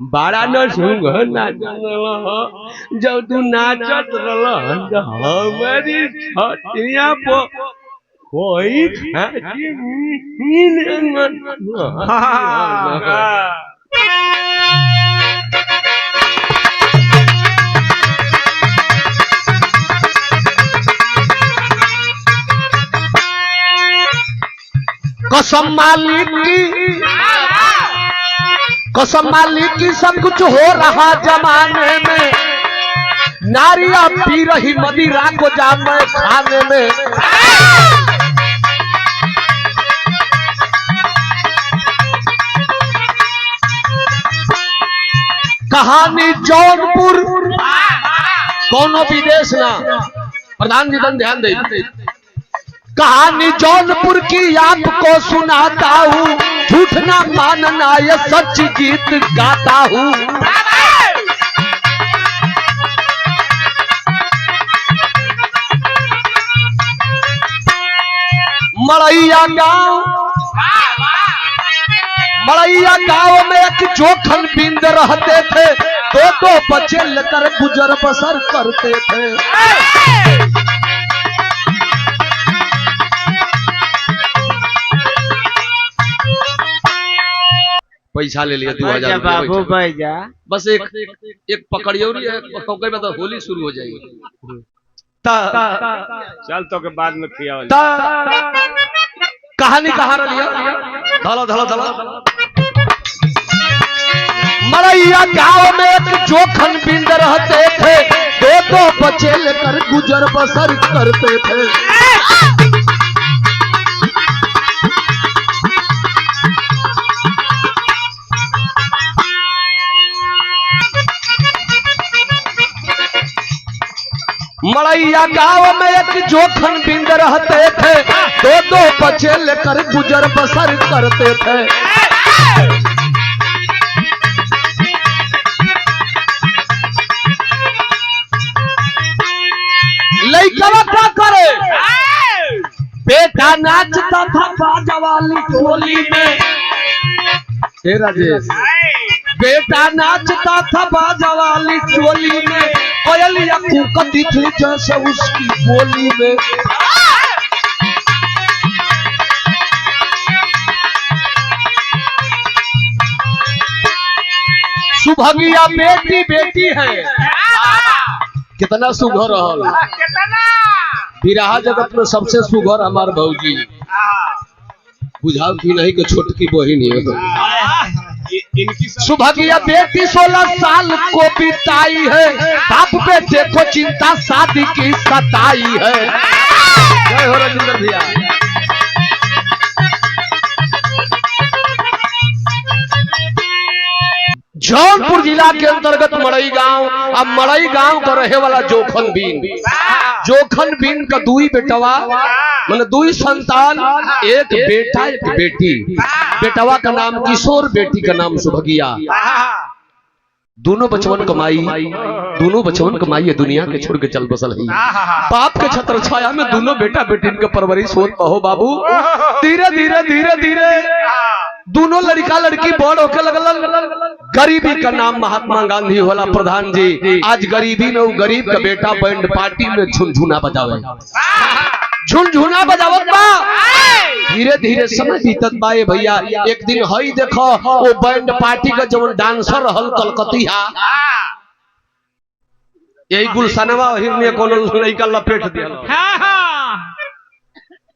बाड़ा न सुंग नाचल जब तू नाचत रल हमारी छतिया पो कोई कसम मालिक की सब कुछ हो रहा जमाने में, नारियां पी रही मदिरा को जामे खाने में। कहानी जौनपुर कोनो विदेश ना, प्रधान जी ध्यान दे। कहानी जौनपुर की आपको सुनाता हूँ, झूठ ना मानना ये सच गीत गाता हूँ। मड़ैया गांव में एक जोखन बिंद रहते थे, दो बच्चे लेकर गुजर बसर करते थे। पैसा ले लिया 2000 बाबू भाई जा। बस एक पकड़ियो में तो होली शुरू हो जाएगी। चल तो के बाद में किया कहानी कहाँ लिया धलो धलो धलो। मड़ैया गांव में एक जोखन बिंद रहते थे, दो बच्चे लेकर गुजर बसर करते थे। मड़ैया गांव में एक जोखन बिंद रहते थे, दो बच्चे लेकर गुजर बसर करते थे। लड़का क्या करे, बेटा नाचता था बाजा वाली टोली में। राजेश बेटा नाचता था बाजा वाली टोली में, कोयलिया कूकती थी जैसे उसकी बोली में। सुभगिया बेटी बेटी है, कितना सुघर रहल। बिरहा जगत में सबसे सुघर हमार भौजी, बुझाओ की नहीं कि छोटकी बहिनी है। सुभगिया बेटी 16 साल को बिताई है, बाप बेटे को चिंता शादी की सताई है। जय हो राजेंद्र भैया। जौनपुर जिला के अंतर्गत मड़ई गांव, अब मड़ई गांव का रहे वाला जोखन बीन का दुई बेटवा मतलब दुई संतान, एक बेटा एक बेटी। बेटवा का नाम किशोर, बेटी का नाम सुभगिया। दोनों बचवन कमाई है, दुनिया के छोड़ के चल बसल है। बाप के छत्र छाया में दोनों बेटा बेटी के परवरिश होत हो बाबू। धीरे धीरे धीरे धीरे दोनों लड़का लड़की बड़ होके लगल। गरीबी का नाम महात्मा गांधी होला प्रधान जी। आज गरीबी में वो गरीब का बेटा बैंड पार्टी में झुनझुना बजावे, झुनझुना बजावत बा। धीरे धीरे समय बीतत बा भैया। एक दिन हई देखो वो बैंड पार्टी का जवन डांसर रहल कलकतिया, यही गुलशनवा हिरने कोनो लड़का लपेट दिया,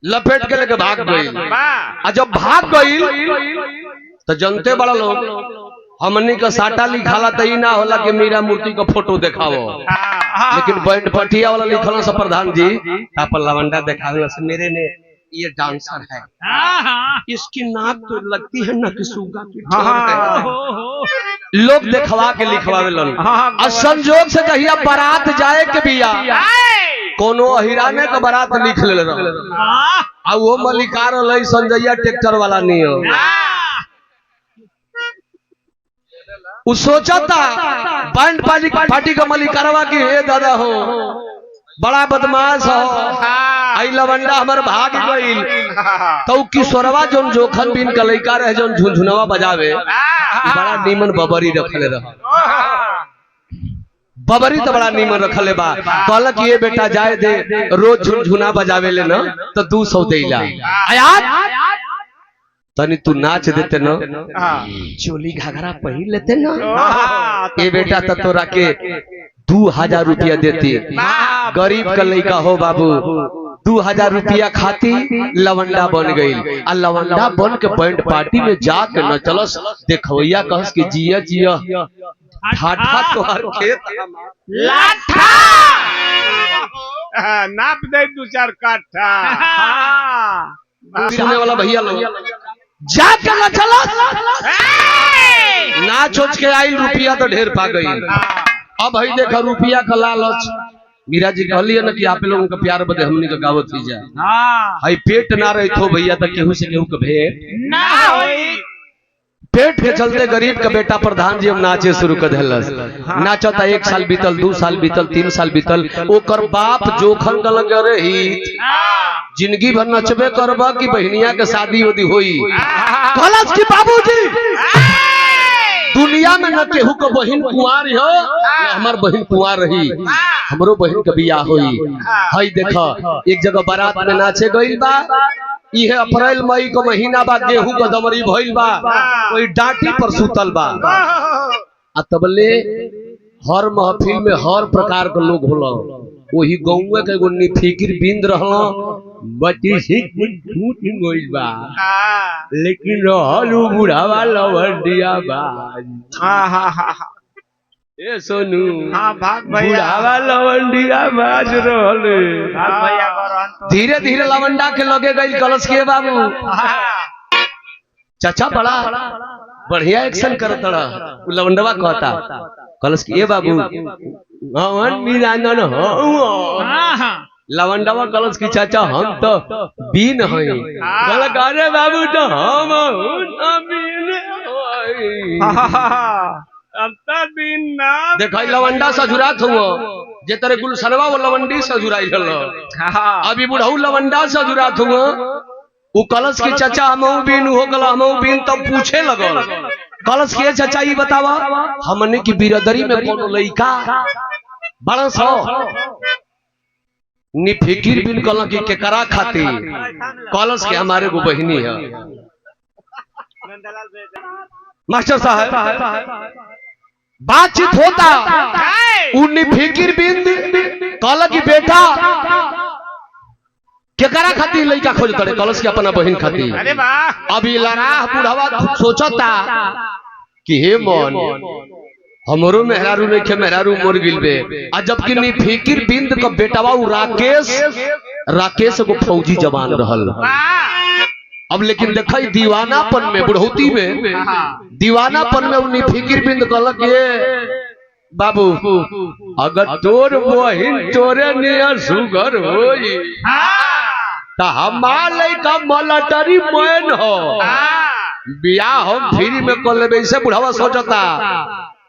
लपेट के लेके भाग गई। और जब भाग गई तो जनते बड़ा लोग हमनी का साटा लिखाला तो ना होला कि मीरा मूर्ति का फोटो दिखाओ, लेकिन बैंड पटिया वाला लिखल से प्रधान जी पर लवंडा दिखावे से मेरे ने ये डांसर है, इसकी नाक तो लगती है ना कि सूगा की लोग दिखवा के लिखवावे लन। और संजोग से कहिया बारात जाए के बिया कोनो अहिराने का बारात लिख ले रहा, वो मलिकार लई संजैया ट्रैक्टर वाला नहीं हो। वो सोचा था बैंड पार्टी का मलिकारवा की हे दादा हो बड़ा बदमाश हो, आई लवंडा हमर भाग गईल तो किशोरवा जोन जोखन बिन का लइका रहे जोन झुनझुनवा बजावे बड़ा नीमन बबरी रखले रह बबरी तो बड़ा नीमन रखले बा कहल कि ये बेटा जाए दे रोज झुनझुना बजावे ले न तो 200 देला यार तनी तू नाच देते न चोली घाघरा पहिर लेते न ये बेटा तो तोरा के 2000 रुपया देती गरीब का लइका हो बाबू 2000 रुपया खाती लवंडा बन गई आ लवंडा बन के बैंड पार्टी में जाके न चलस देखवैया कहस कि जिया जिया ठाठा तोहर खेत लाठा नाप दे 2-4 काठा सुनने वाला भैया लोग जाके न चलस ना सोच के आई रुपया तो ढेर पा गई अब भाई देखा रुपया का लालच मीरा जी कहलिए ना कि आप लोगों का प्यार बदे हमनी का गावत ही जा हाय पेट ना रही थो भैया तक केहू से केहू के भेंट ना होई पेट के चलते गरीब का बेटा प्रधान जी हम नाचे शुरू कर देलस नाचता 1 साल बीतल 2 साल बीतल 3 साल बीतल ओकर बाप जोखन गलग रही जिंदगी भर नचबे करबा कि बहनिया के शादी उदी होई कहलस कि बाबूजी दुनिया में न केहू को बहन कुंवार हो हमार बहन कुंवार रही हमरो बहन के बियाह होई हई देखो एक जगह बारात में नाचे गइल बा इहे अप्रैल मई को महीना बा गेहूं का दमरी भइल बा कोई डांटी पर सुतल बा आ तबले हर महफिल में हर प्रकार के लोग होला वही गौवा के एगो निफिकिर बिंद रहला बटी से छूट गइल बा लेकिन रहलू बुढ़ावा लवंडिया बा ए सोनू हां भाग भैया बुढ़ावा लवंडिया बाज रहले भाग भैया करन तो धीरे धीरे लवंडा के लगे गई कलश के बाबू चाचा बड़ा बढ़िया एक्शन करत रहा उ लवंडवा कहता कलश के बाबू हवन मीरानन हो लवंडवा कलश की चाचा हम तो बीन हई कहल अरे बाबू तो हम बीन अब तक दिन ना देखा लवंडा सजुरात हुआ जे तेरे गुलशनवा वो लवंडी सजुराई हल अभी बुढ़ऊ लवंडा सजुरात हुआ वो कलश की चाचा हमहू बीन हो गल हमहू बीन तब पूछे लगल कलश के चाचा ये बतावा हमने की बिरदरी में कोनो लइका बड़ा सौ निफिकिर बिन कल की केकरा खाती कलश के हमारे को बहिनी है मास्टर साहब बातचीत होता उन्नी फिकिर बिंद कल की बेटा केकरा खाती लड़का खोज करे कलश के अपना बहन खाती अरे वाह अभी लराह बुढ़ावा सोचता कि हे मन हमरो मेहरारू नहीं खे मेहरारू मोर गिल बे आ जबकि नी फिकिर बिंद का बेटावा राकेश को फौजी जवान रहल अब लेकिन देखा दीवानापन में बुढ़ौती में दीवानापन में उन्हीं फिकिर बिंद कहलक ये बाबू अगर तोर बहिन तोरे नियर सुगर होई तो हमार लइका मलटरी मैन हो बियाह हम फ्री में कर लेबे इसे बुढ़ावा सोचता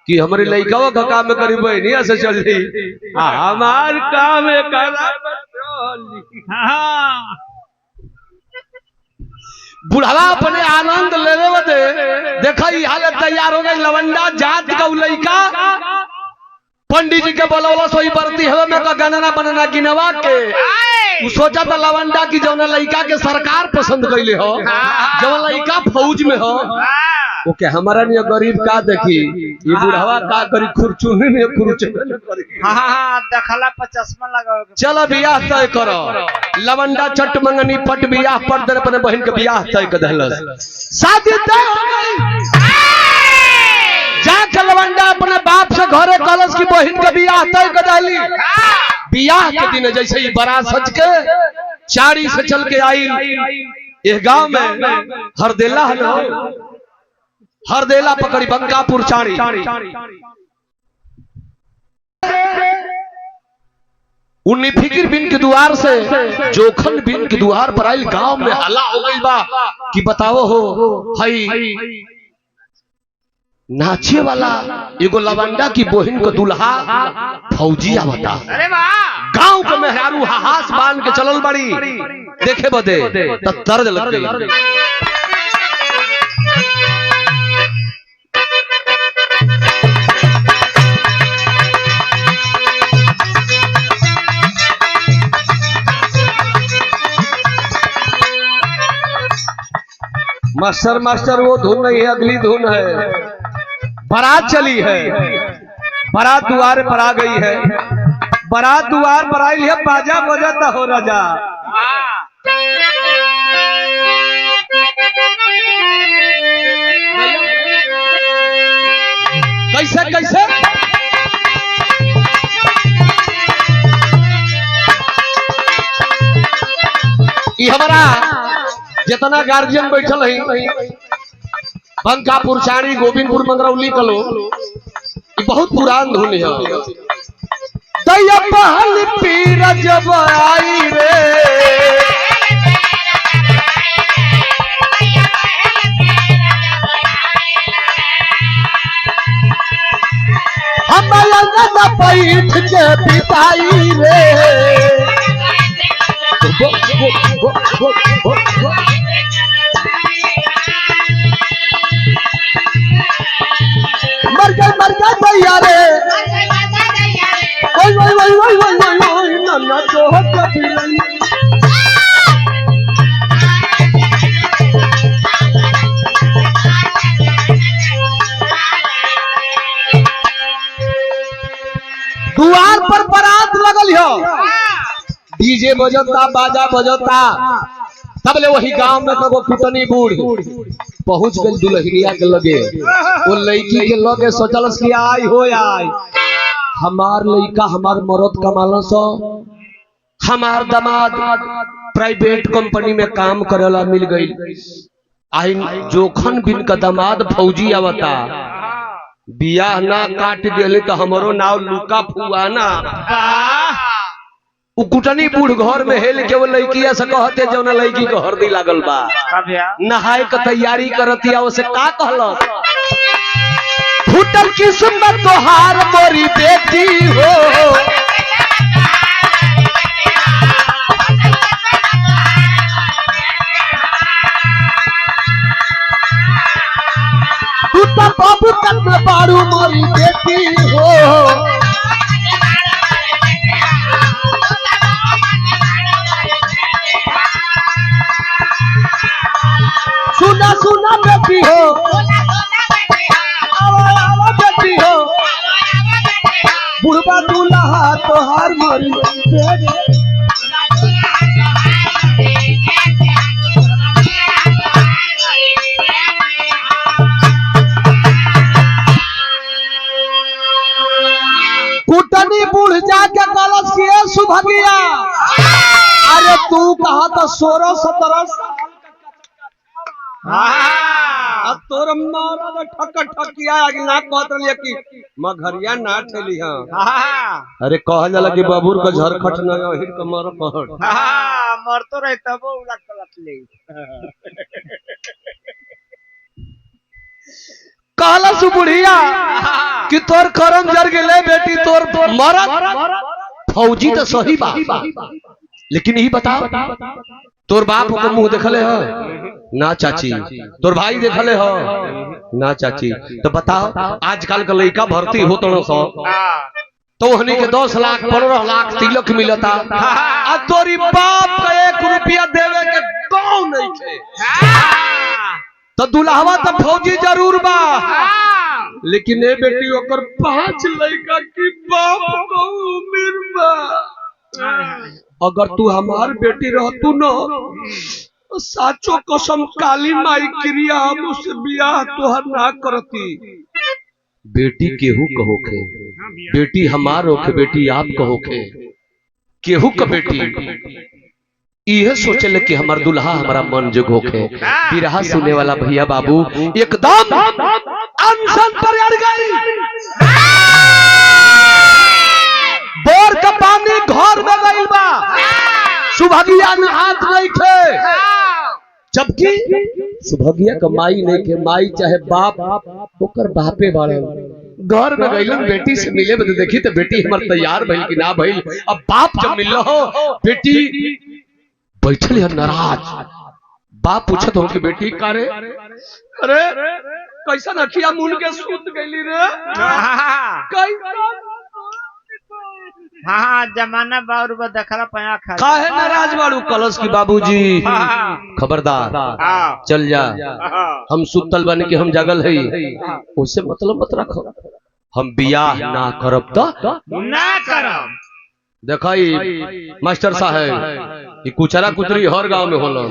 कि हमारे लइकावा का काम में करी बहनिया से चल रही हमार काम करा बुढ़ावा अपने आनंद लेवे बदे देखा हालत तैयार हो गई लवंडा जात का लइका पंडित जी के बोलवला सोई बरती हवे में का गणना बनना गिनवा के उ सोचा था लवंडा की जौन लइका के सरकार पसंद कइले हो जौन लइका फौज में हो ओके हमारा निया गरीब का देखी ये बुढ़ावा का करी खुरचुनी में खुरचुनी करी हां देखला 50 में लगाओ चलो बियाह तय करो लवंडा चट मंगनी पट बियाह पर दर अपने बहन के बियाह तय कर दहलस शादी तय हो गई जाके लवंडा अपने बाप से घरे कलश की बहन के बियाह तय कर दहली बियाह के दिन जैसे ही बारात सज के चारी से चल के आई इस गांव में हरदेला है हरदेला पकड़ी बंकापुर चाड़ी उन्नी फिकिर बिन के द्वार से जोखन बिन के द्वार पर आई गांव में हल्ला हो गई बा कि बताओ हो हई नाचे वाला एगो लवंडा की बहन को दुल्हा फौजी आवता। अरे वाह गांव के मेहरारू हाहास बांध के चलल बड़ी देखे बदे तब दर्द लग गई। मास्टर मास्टर वो धुन नहीं है, अगली धुन है। बारात चली है, बारात द्वार पर आ गई है, बारात द्वार पर आई है, बाजा बजाता हो राजा। कैसे कैसे ये हमारा जितना गार्जियन बैठल है बंकापुर चाणी गोविंदपुर मंगरौली कलो बहुत पुरान धुन है। दैया पहल पीर जब आई रे हम पैठ के बिताई रे मर गए भैया रे ओए ओए ओए ओए ओए ओए नन्ना तो द्वार पर बारात लगल हो, डीजे बजता बाजा बजता, तबले वही गांव में कगो कुटनी बूढ़ पहुंच गई दुल्हनिया के लगे। वो लड़की के लगे सोचलस कि आई हो आई हमार लड़का हमार मरद कमाला सो, हमार दामाद प्राइवेट कंपनी में काम करेला मिल गई। आई जोखन बिन का दामाद फौजी आवता, बियाह ना काट दिले तो हमरो नाव लुका फुआना। उ कुटनी बूढ़ घर में हेल के वो लड़किया से कहते जो ना लड़की को हरदी लागल बा नहाए के तैयारी करतिया, उसे का कहलस फूटल किस्मत तोहार मोरी बेटी हो, तू तो बाबू तक में बारू मोरी बेटी हो। सुना सुना बेटी हो, आवा आवा बेटी हो, बुढ़बा दूल्हा तोहार मोरी बेटी। कुटनी बूढ़ जाके कलश किए सुभगिया, अरे तू कहा था 16-17 साल अब तोर मारा ठक ठकिया ना कहत रही कि मघरिया ना ठेली हां। अरे कहल जाला कि बाबूर का झरखट न हिर के मर कहट मर तो रहे तब उलट पलट ले कहला सु बुढ़िया कि तोर करम जर गेले बेटी तोर मरत फौजी तो सही बात, लेकिन यही बता तोर बाप को मुंह देखले हो ना चाची, तोर भाई देखले हो ना चाची, तो बताओ आजकल का लड़का भर्ती हो तो हनी के 10 लाख 15 लाख तिलक मिलता, आ तोरी बाप का 1 रुपया देवे के कौन नहीं थे, तो दुल्हवा तो फौजी जरूर बा, लेकिन ए बेटी ओकर 5 लड़का की बाप को उम्र बा। अगर तू हमार बेटी रहतू न साचो कसम काली माई क्रिया हम उससे बियाह तोहर ना करती। बेटी केहू कहो के, बेटी हमार होके, बेटी आप कहो के, केहू का बेटी यह सोचले कि हमार दुल्हा हमारा मन जोग होके। बिरहा सुनने वाला भैया बाबू एकदम अनशन पर अड़ गई, बोर का पानी घर में गई बा, सुभगिया में हाथ नहीं थे, जब जबकि सुभगिया का माई नहीं के माई चाहे बाप ओकर बापे बाड़न घर में गइलन बेटी से मिले बदे देखी तो बेटी हमर तैयार भइल कि ना भइल। अब बाप जब मिल हो बेटी बैठल है नाराज। बाप पूछत हो कि बेटी का रे अरे कैसा नखिया मुन के सूत गइली रे हाँ जमाना बाउर बा देखला पया खा काहे नाराज बाड़ू कलश की बाबूजी खबरदार चल जा हम सुतल बन के हम जगल है उससे मतलब मत रखो। हम बियाह ना करब तो ना करब। देखा मास्टर साहब ये कुचरा कुचरी हर गांव में होला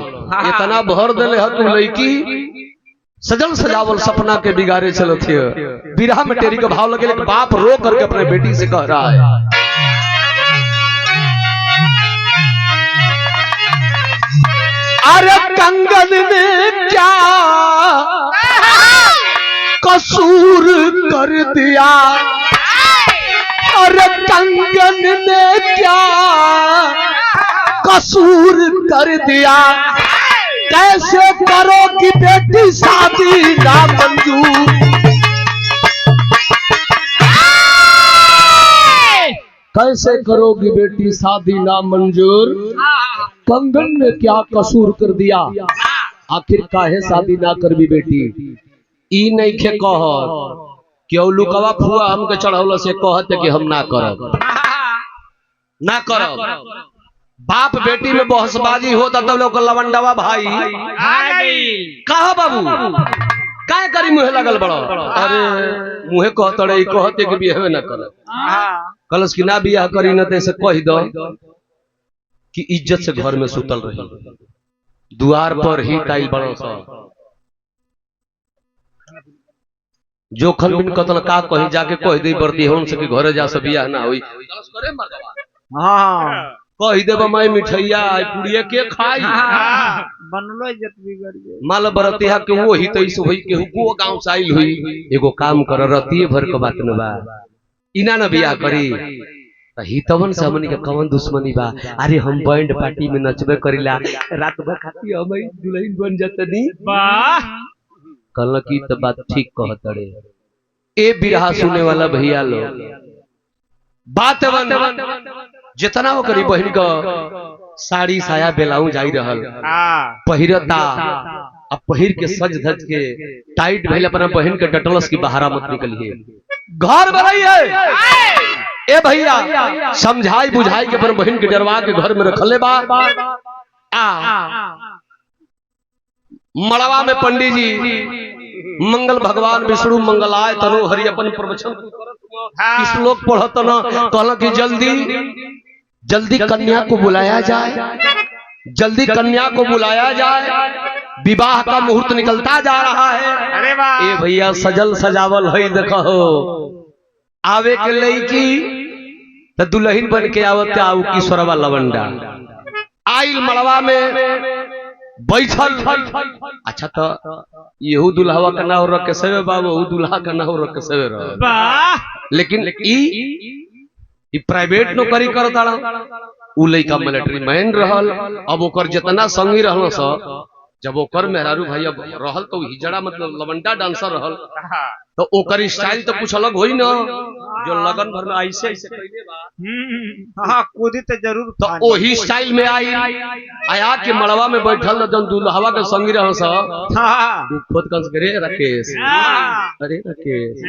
इतना भर देले ह तू लड़की सजल सजावल सपना के बिगाड़े चलो थे बिरहा में टेरी का भाव लगे लेकिन बाप रो करके अपने बेटी से कह रहा है अरे कंगन ने क्या कसूर कर दिया अरे कंगन ने क्या कसूर कर दिया कैसे करोगी बेटी शादी ना मंजूर कैसे करोगी बेटी शादी ना मंजूर कंगन ने क्या कसूर कर दिया आखिर काहे शादी ना करबी बेटी ई नहीं खे कह क्यों लुकवा फुआ हमके चढ़ौल से कहते कि हम ना करब ना करब। बाप बेटी में बहसबाजी होता तब लोग लवंडवा भाई कहा बाबू काय करी मुहे लगल बड़ा अरे मुहे कहते कहते कि बियाह ना करब कलश की ना बियाह करी न ते से कह दो कि इज्जत से घर में सुतल रही द्वार पर ही टाइल बड़ो सा जोखन बिन कतल का कहीं जाके कह दे बरती होन से कि घरे जा से बियाह ना होई करे मर्दवा हां कह देबा माई मिठैया पुड़िया के खाई बनलो इज्जत बिगड़ गई माल बरतिया के वो ही तई से होई के को गांव से आइल हुई एगो काम कर रतिए भर के बात न बा इना न बियाह करी हितवन से हमनी के कवन दुश्मनी बा अरे हम बैंड पार्टी में नचबे करिला रात भर खाती हम दुल्हन बन जतनी वाह कल की तो बात ठीक कहत रे ए बिरहा सुने वाला भैया लोग बात जितना वो करी बहन का साड़ी साया बेलाऊ जाई रहल पहिरता अब पहिर के सज धज के टाइट भइल अपना बहन के डटलस की बहारा मत निकलिए घर बनाई है ए भैया समझाई बुझाई के अपन बहन के डरवा के घर में रखले बा मड़वा में पंडित जी मंगल भगवान विष्णु मंगलाय तनु हरि अपन प्रवचन श्लोक पढ़त न कहल कि जल्दी जल्दी कन्या को बुलाया जाए जल्दी कन्या को बुलाया जाए विवाह का मुहूर्त निकलता जा रहा है। अरे वाह ए भैया सजल सजावल है देखो आवे के लईकी तो दुल्हन बन के आवत आऊ किशोरवा लवंडा आइल मड़वा में बैठल अच्छा तो यहू दुल्हावा का नाव रख के सेवे बाबू दुल्हा का नाव रख के सेवे रह लेकिन ई प्राइवेट नौकरी करता उ लइका मिलिट्री मैन रहल अब ओकर जितना संगी रहल स जब ओकर मेहरारू भैया रहल तो हिजड़ा मतलब लवंडा डांसर रहल तो ओकर स्टाइल तो कुछ अलग होई ना जो लगन भर में ऐसे ऐसे कइले बा हां कूदी तो जरूर तो ओही स्टाइल में आई आया के मड़वा में बैठल जन दुल्हावा के संगी रहल स हां खुद कंस करे राकेश अरे राकेश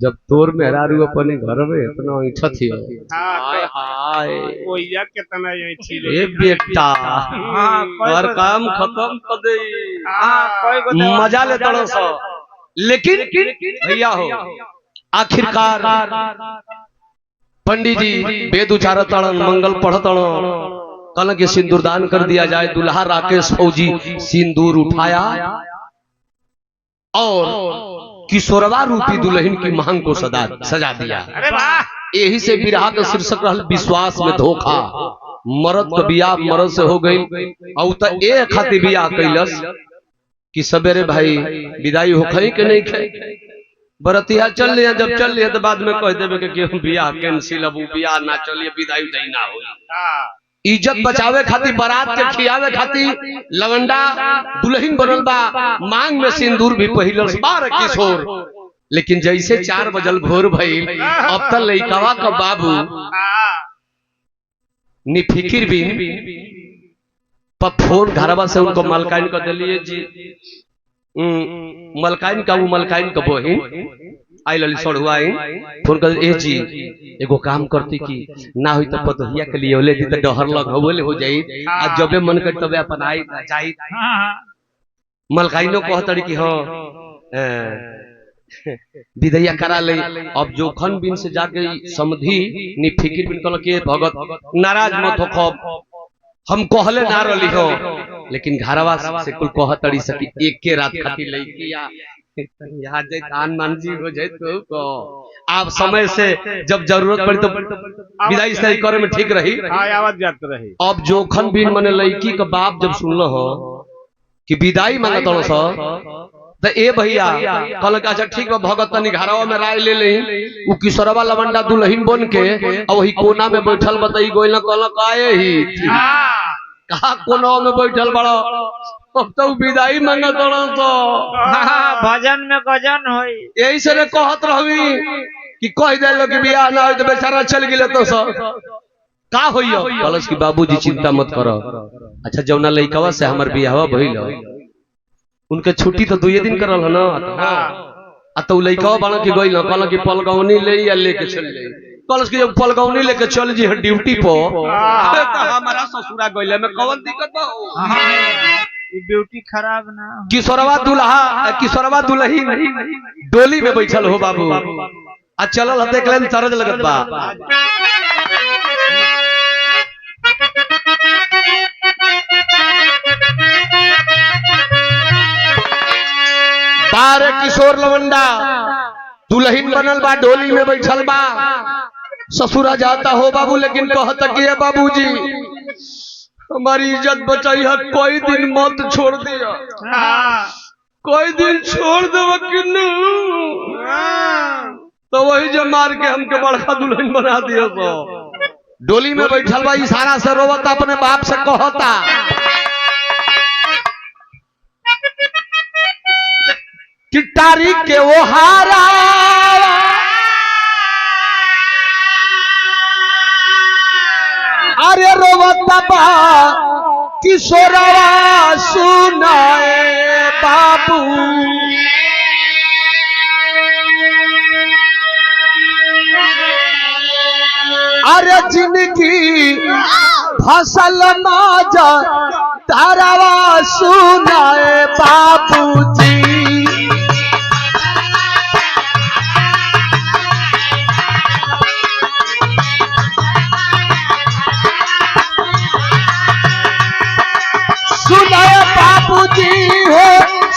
जब तोर मेहरारू अपने घर में इतना इच्छा थी हाय हाय ओया कितना थी ए बेटा हर काम खत्म कर दे मजा ले तड़ो स लेकिन भैया हो आखिरकार पंडित जी वेद उचारत मंगल पढ़त कल के सिंदूरदान कर दिया जाए। दुल्हा राकेश फौजी सिंदूर उठाया और किशोरवा रूपी दुल्हन की मांग को सजा दिया। अरे वाह यही से बिरहा का शीर्षक रहल विश्वास में धोखा। मर्द का बियाह मर्द से हो गई और तो एक खातिर बियाह कैलस कि सवेरे भाई विदाई हो खई के नहीं खे बरतिया चल लिया जब चल लिया तो बाद में कह देवे कि बियाह कैंसिल अब बियाह ना चलिए विदाई उदाई ना हो इज्जत बचावे खातिर बारात के खियावे खातिर लवंडा दुल्हन बनल बा, मांग में सिंदूर भी पहिरल बार किशोर। लेकिन जैसे 4 बजल भोर भइल, अब तक लइकावा का बाबू निफिकिर भी पर फोन घरवा से उनको मलकाइन कर दिलिए जी, मलकाइन का वो मलकाइन का बहिन आई लली सड़ुआई फोन कर, ए जी एगो काम करती कि ना हुई तो पतोहिया के लिए ओले दी तो डहर लग होले हो जाई, आज जबे मन कर तबे अपन आई जाई। मलकाइनो कहतड़ी कि हां विदैया करा ले। अब जोखन बिन से जाके समधी निफिकिर बिन कहल के भगत नाराज मत हो, खब हम कहले ना रली हो, लेकिन घरवा से कुल कहतड़ी सकी एक के रात खातिर लइकिया यहाँ जे तान मान जी हो जाए तो को आप समय से जब जरूरत पड़ी तो विदाई से करे में ठीक रही। आवाज जात रही। अब जोखन बिन मने लड़की का बाप जब सुनलो हो कि विदाई मांगत हो सो, तो ए भैया कहल अच्छा ठीक बा भगत तनी घरवा में राय ले ले। उ किशोरवा लवंडा दुल्हन बन के और वही कोना में बैठल बताई गोइल न कहल काए ही कहा कोना में बैठल बड़ो, अब तो विदाई मांगत तो भजन में गजन होई। यही से कहत रहवी कि कह दे कि बियाह ना हो तो बेचारा चल गेले तो सब का होइयो। कलश की बाबूजी चिंता मत करो, अच्छा जौना लइकवा से हमर बियाहवा भइल उनके छुट्टी तो 2 दिन करल ह ना, आ तो लइकवा बाण के गइल कहल कि पलगौनी ले या लेके चल जाई। कलश की जब पलगौनी लेके चल जी ड्यूटी पर हमारा ससुरा गइल में कौन दिक्कत बा? ब्यूटी खराब ना। किशोरवा दुल्हा किशोरवा दुल्ही डोली में बैठल हो बाबू, आ चलल हते एकलन तरज लगत बा। बारे किशोर लवंडा दुल्हन बनल बा, डोली में बैठल बा, ससुरा जाता हो बाबू, लेकिन कहता कि बाबूजी हमारी इज्जत बचाई है, कोई दिन मत छोड़ दिया, कोई दिन छोड़ दो कि तो वही जो मार के हमके बड़का दुल्हन बना दिया। तो डोली में बैठल बा, इशारा से रोवता, अपने बाप से कहता कि तारीख के वो हारा अरे रोवता बा किशोरवा सुनाए बाबू, अरे जिंदगी फसल माजा तारावा सुनाए बाबूजी। सुनाए बाबूजी हो,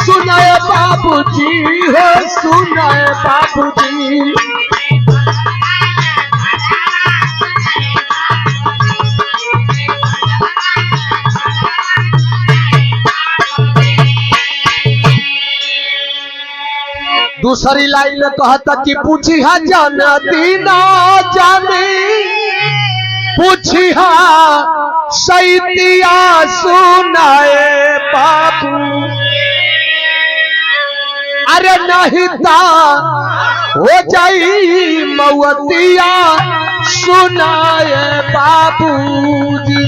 सुनाए बाबूजी हो, सुनाए बाबूजी। दूसरी लाइन में कहता कि पूछी हा जाना दीना जाने, पूछी हा सैतिया सुनाए बाबू, अरे नहीं ता हो जाई मौतिया सुनाए बाबूजी।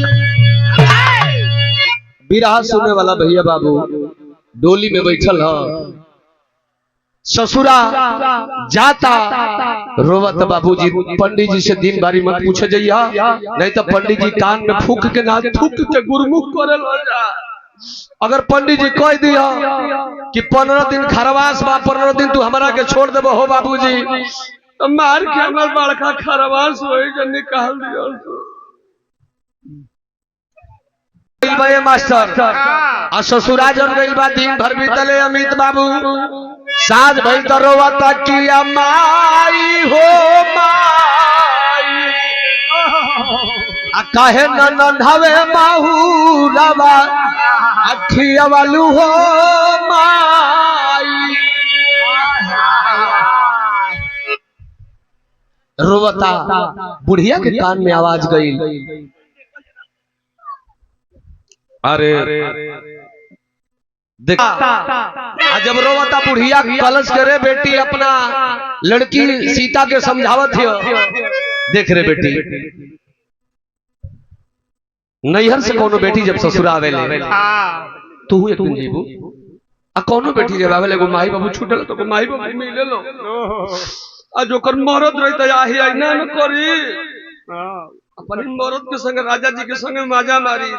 बिरहा सुनने वाला भैया बाबू डोली में बैठल है, ससुरा जाता रोवत बाबूजी। पंडित जी से दिन बारी मत पूछे जइया, नहीं तो पंडित जी कान में फूक के ना थूक के गुरमुख करे लो जा। अगर पंडित जी कह दिया कि 15 दिन खरवास बा, 15 दिन तू हमरा के छोड़ देबो हो बाबूजी, तो मार के हमर बड़का खरवास होई जे निकाल दियो। मास्टर आ ससुरा जन गइल बा, दिन भर बीतले अमित बाबू, साज भई तो रोवता कि माई हो माई, आ काहे न नन्हवे माहू रवा अखिया वालू हो माई। रोवता बुढ़िया के कान में आवाज गई, अरे देख जब रोवता बुढ़िया कलश करे बेटी अपना लड़की सीता के समझावत है। देख रे बेटी, नैहर से कोनो बेटी जब ससुर आवेले तू एक दिन जीबू आ कोनो बेटी जब आवेले एगो माई बाबू छूटल तो माई बाबू मिले लो आ जोकर मरद रही आही आईना न करी अपन मरद के संग राजा जी के संग माजा मारी।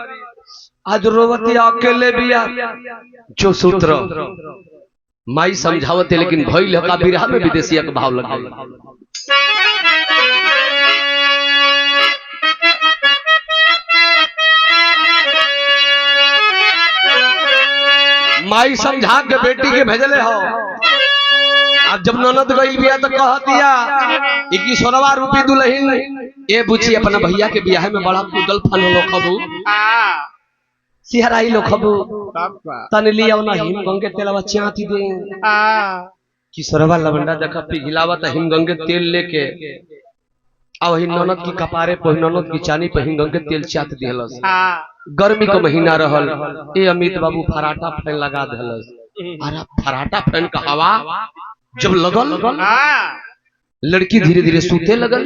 आज रोवती अकेले बिया जो सूत्र माई समझावते लेकिन भइल का बिरहा में विदेशिया के भाव लगे। माई समझा के बेटी के भेजले हो। अब जब ननद गई बिया तो कह दिया कि सोनवा रूपी दुल्हन ए बुची अपना भैया के बियाह में बड़ा कुदल फन लो खबू सिहराई लो खबू तन लिया ना हिम गंगे तेलवा चाती दे कि सोनवा लवंडा देखा पिघलावा त हिम गंगे तेल लेके आ वही ननद की कपारे पर ननद की चानी पर हिम गंगे तेल चात देलस। गर्मी का महीना रहल ए अमित बाबू फराटा फैन लगा देलस। अरे फराटा फैन का हवा जब लगल लड़की धीरे धीरे सूते लगल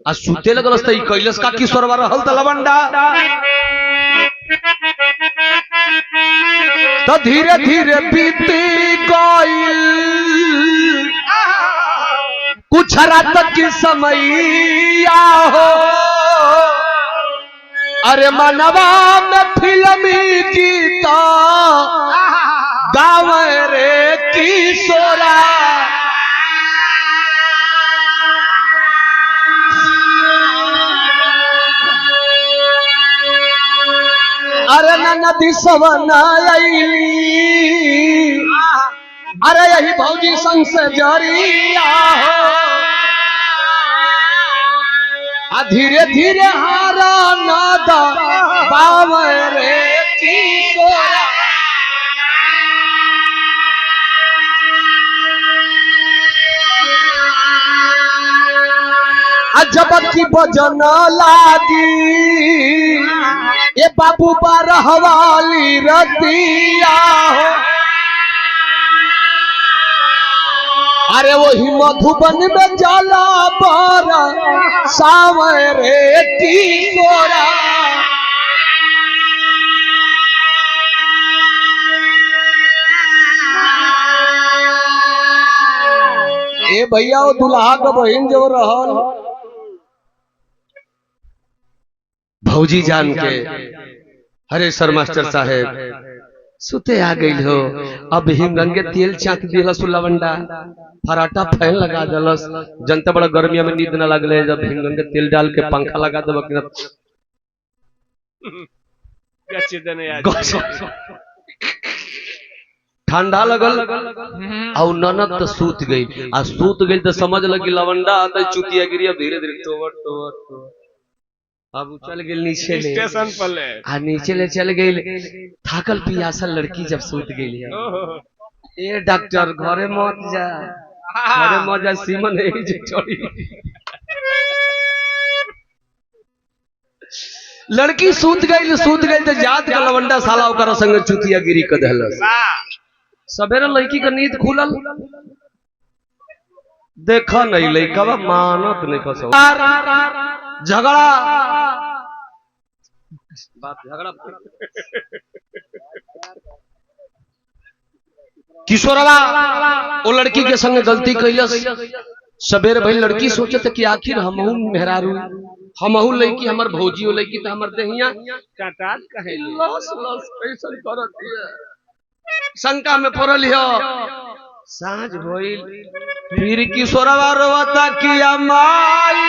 आ सूते लगल त कैलस का किशोरवा रहल त लवंडा तो धीरे धीरे बीती गईल कुछ रात की समैया हो। अरे मनवा में फिल्मी गीता गावे रे किशोरा अरे नदी सवना अरे यही भौजी संग से जरिया हो। धीरे धीरे हारा नादा बावरे किशोरा जब की बजन लागी ये बाबू बारह वाली रतिया हो। अरे वही मधुबन में जाला पर सावरे किशोरा ए भैया वो दुल्हा का बहन जो रहल भौजी जान के हरेश्वर मास्टर साहेब सुते आ गई हो। अब हिमगंगे तेल चाक दिलस लवंडा फराटा फैन लगा दिलस। जनता बड़ा गर्मिया में नींद न लगले जब हिमगंगे तेल डाल के पंखा लगा दब ठंडा लगल और ननद तो सूत गई आ सूत गई तो समझ लगी लवंडा आता चुतिया गिरी। अब धीरे धीरे टोवर अब चल गई नीचे ले स्टेशन पर ले आ नीचे ले चल गई थाकल पियासल लड़की जब सूत गई है। ए डॉक्टर घरे मत जा सीमन है छोड़ी लड़की सूत गई तो जात का लवंडा साला ओकर संग चुतिया गिरी क देलस। सवेरे लड़की का नींद खुलल देखा नहीं लड़का मानत नहीं फंसो झगड़ा किशोरवा वो लड़की के संग गलती कैलस। सवेरे भाई लड़की सोचत कि आखिर हमहू मेहरारू हमहू लड़की हमर भौजी लड़की तो हमर देहिया काटात कहे लस लस कैसन करत है शंका में पड़ल हो। सांझ भइल फिर किशोरवा रोवता कि माई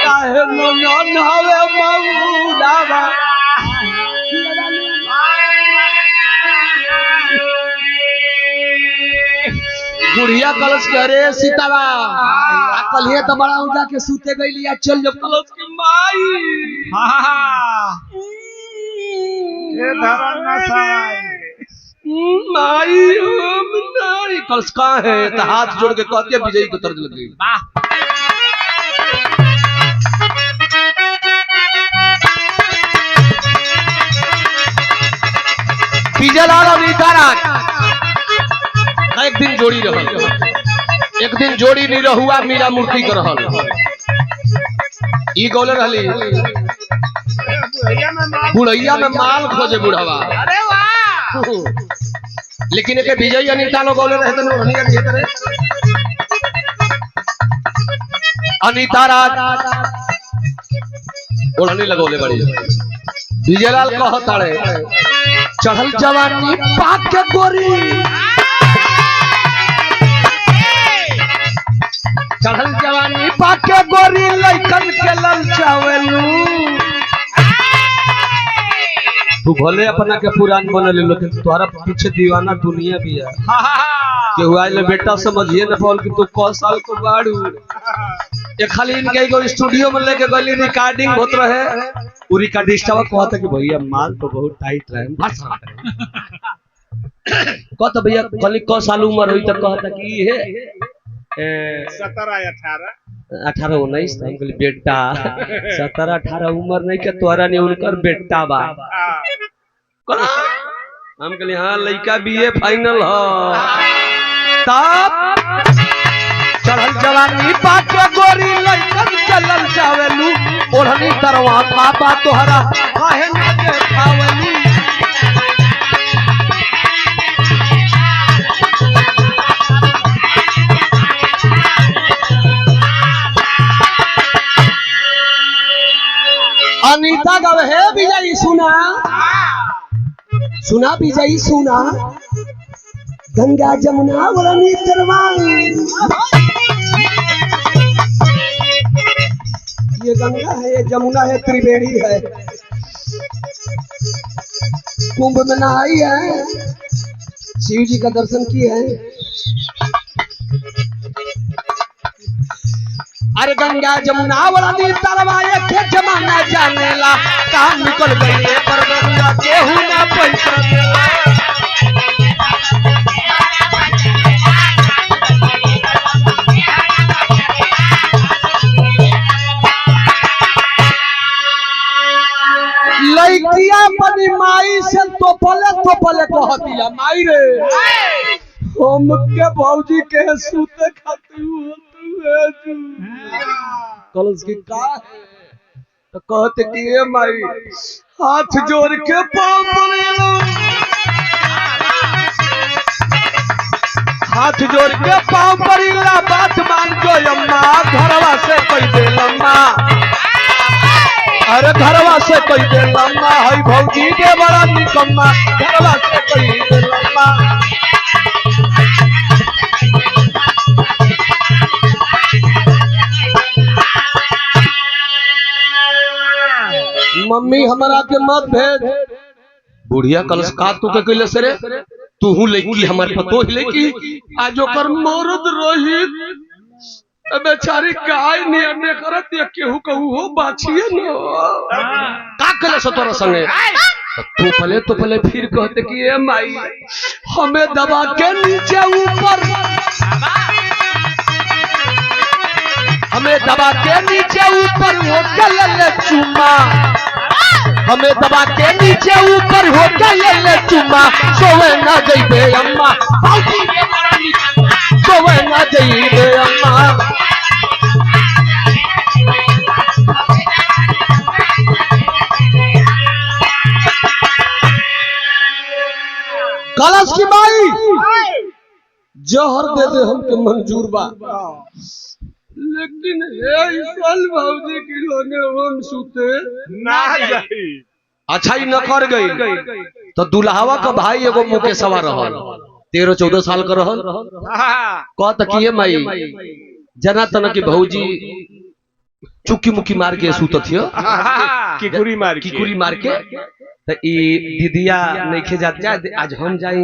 काहे मन हवे मऊलावा बुढ़िया कलश के अरे सीतावा कलिए तो बड़ा उजा के सूते गई लिया चल जब कलश की माई माई नहीं कलश कहाँ है तो हाथ जोड़ के कहते विजयी को तर्ज लग गई। विजयलाल और नीताराज एक दिन जोड़ी रहल, एक दिन जोड़ी नहीं रहुआ मीरा मूर्ति के रहल। ई गौले रहली बुढ़ैया में माल खोजे बुढ़ावा। अरे वाह लेकिन एक विजय अनीता लोग गौले रहे थे अनीता राज ओढ़नी लगौले बड़ी। विजयलाल कहता रे चढ़ल जवानी पाक के गोरी, चढ़ल जवानी पाक के गोरी लइकन के ललचावेलू। तू भले अपना के पुरान बने ले, लेकिन तुम्हारा पीछे दीवाना दुनिया भी है। केहू आइले बेटा समझिए न पाल कि तू क साल को बाड़ू। ये खाली इनके एगो स्टूडियो में लेके गली रिकॉर्डिंग होत रहे, वो रिकॉर्डिस्टवा कहता कि भैया माल तो बहुत टाइट रहे। कहता भैया कल क साल उम्र हुई तो कहता कि ये 17 18 19 हम कहली बेटा 17 18 उम्र नहीं के तोरा ने उनकर बेटा बा। हम कहली हाँ लड़का बीए फाइनल ह। तब चढ़ल जवानी पाक गोरी लइकन चलल जावेलू, ओढ़नी तरवा पापा तोहरा काहे न देखावेलू। अनीता गवे है विजयी सुना, सुना विजयी सुना, गंगा जमुना वरनी तरवा। ये गंगा है, ये जमुना है, त्रिवेणी है, कुंभ में नहाई है, शिव जी का दर्शन किए हैं। अरे गंगा जमुना वरनी तरवा के जमाना जानेला, काम निकल गई है पर गंगा केहू ना पैसा देला। लइकिया अपनी माई से तोपले कहतिया माई रे हम के भौजी के सूते खाती हूँ कलश की का है तो कहते कि ये माई हाथ जोड़ के पाँव पड़ेलो, हाथ जोड़ के पाँव पड़ेला, बात मान जो अम्मा घरवा से कोई दे लम्मा। अरे घरवा से कोई दे लम्मा है भौजी के बड़ा निकम्मा, घरवा से कोई दे लम्मा। मम्मी हमारा के मत भेज। बुढ़िया कलश का तू के कइले से रे, तू हूं लड़की हमारे पतो ही लड़की आज ओकर मरद रही बेचारी गाय ने करत या केहू कहू हो बाछिए न का कले सो तोरा संगे। तो पहले फिर कहते कि ए माई हमें दबा के नीचे ऊपर, हमें दबा के नीचे ऊपर हो ले चुम्मा, हमें दबा के नीचे ऊपर हो ले चुम्मा। सोवे ना जइबे अम्मा सोवे ना जइबे अम्मा। कलश की माई जहर दे दे हमके मंजूर बा, लेकिन भाजी की लोने हम सूते ना जाई। अच्छा ही न कर गई तो दुल्हावा का भाई एगो मुकेशवा रहल 13-14 साल का रहल। कहत कि माई जना तना की भौजी चुकी मुकी मार के सूतत हियो, किकुरी मार के तो ई दीदिया नइखे जात जा आज हम जाई।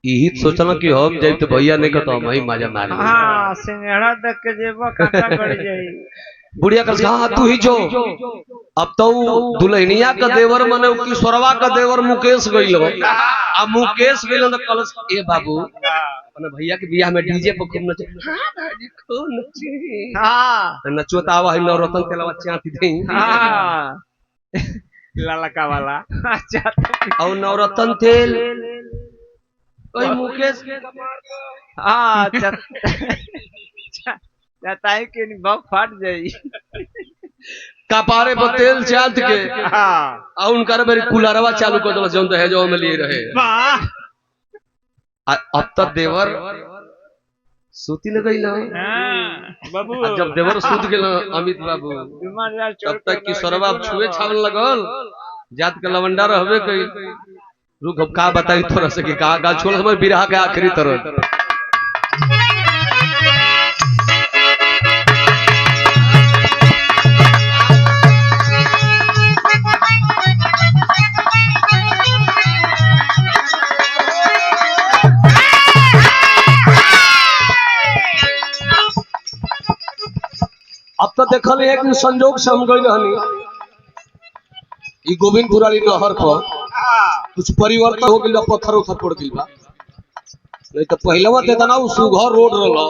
यही सोचना कि हम जाई तो भैया नहीं कहता हम ही मजा मारी। हां सिंगड़ा देख के जेबा काटा गड़ जाई। बुढ़िया कल हाँ तू ही जो अब तो दुल्हनिया का देवर मने किशोरवा का देवर मुकेश गइल हो। अब मुकेश गइल तो कल ए बाबू अपने भैया के बियाह में डीजे पर खूब नचे। हां भाजी खूब नचे। हां नचो त आवा है नवरत्न के लवा चाती देई। हां ललका वाला अच्छा और नवरत्न तेल कोई मुकेश हाँ चाहता कि बग फाट जाई कपारे पर तेल चाट के हाँ और उनका मेरी कुलरवा चालू कर दो जौन है जो में लिए रहे वाह अब तक देवर सूती लगई ना बाबू आ जब देवर सूत गेल अमित बाबू बीमार यार चोट तब तक की सरवा छुए छावन लगल जात के लवंडा रहबे कई रुक अब का बताई थोड़ा से कि का छोड़ हमर बिरहा के आखिरी तरह अब तो देखल है कि संजोग से हम गई रहनी ई गोविंदपुर वाली नहर पर कुछ परिवर्तन हो गइल पत्थर उथर पड़ गइल बा नहीं तो पहलवा ते तना सुघर रोड रहलो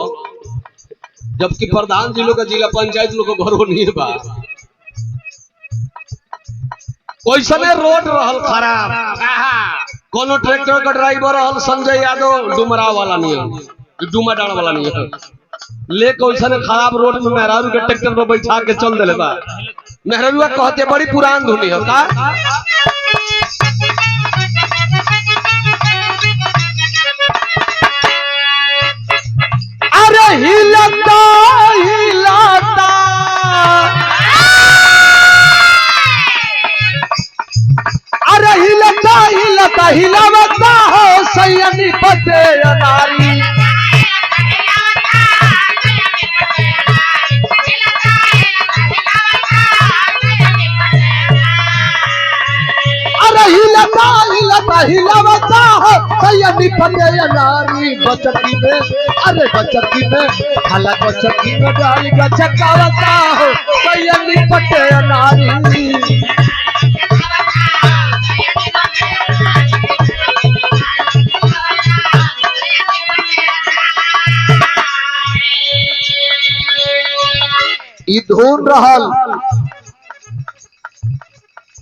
जबकि प्रधान जी लोग जिला पंचायत लोग घर नहीं बा ओइसने रोड रहल खराब कोनो ट्रैक्टर का ड्राइवर रहल संजय यादव डुमरा वाला नहीं डुमा डाल वाला नहीं लेके ओइसने खराब रोड में मेहरारू के ट्रैक्टर पर बैठा के चल देले बा मेहरारूआ कहते बड़ी पुरान धुनी है का अरे हिलता हिलता अरे हिलता हिलता हिलावता हो सैयदी पते नारी हिलता हिलता हिलावता हो सैयदी पते नारी बचती में अरे बचती में खाला बचती में डाल गचकावता हो सैयदी पते नारी ई धुन रहल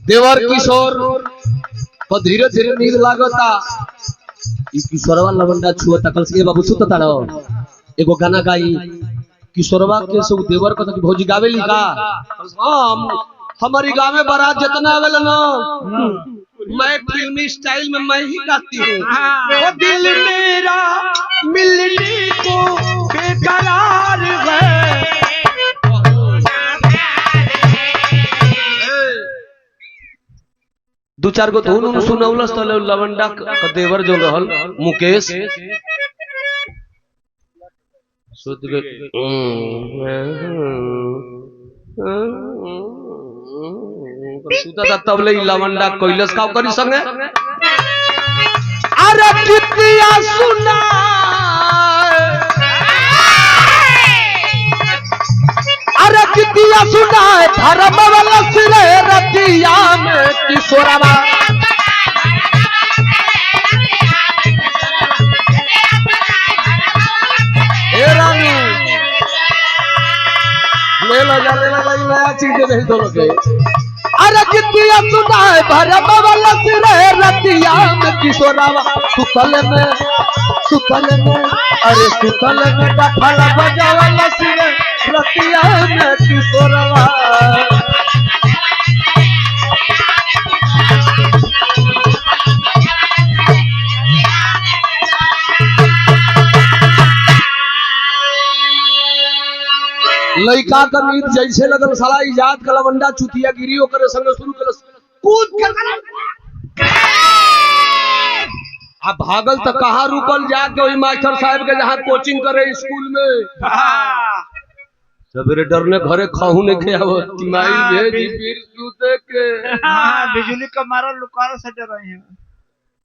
देवर किशोर तो धीरे धीरे नींद लागता ई किशोरवा लवंडा छुआ तकल से बाबू सुत ताड़ो एगो गाना गाई किशोरवा के से देवर को भौजी गावेली का हम हमारी गांव में बारात जितना आवेला ना मैं फिल्मी स्टाइल में मैं ही गाती हूँ वो दिल मेरा मिलने को बेकरार है दो चार गो धुन सुनौलस तो लवंडा का देवर जो रहल मुकेश सुत के सुता तब ले लवंडा कैलस का करी संगे अरे कितिया सुना अरे कितिया सुना धर्म वाला सिरे रतिया में किशोरवा ए रानी ले लो जा नया चीज दे दोनों के अरे कितिया सुना धर्म वाला सिरे रतिया में किशोरवा सुतल में अरे सुतल में डफला बजावला सिरे रतिया में किशोरवा लड़का का नींद जैसे लगल साला इजाद का लवंडा चुतिया गिरियो करे संग शुरू कर कूद के अब भागल तो कहाँ रुकल जाके वही मास्टर साहब के जहाँ कोचिंग करे स्कूल में सवेरे डरने घरे खाहू ने के तिमाई भेजी फिर सूते के बिजली का मारा लुकारो से डर रहे हैं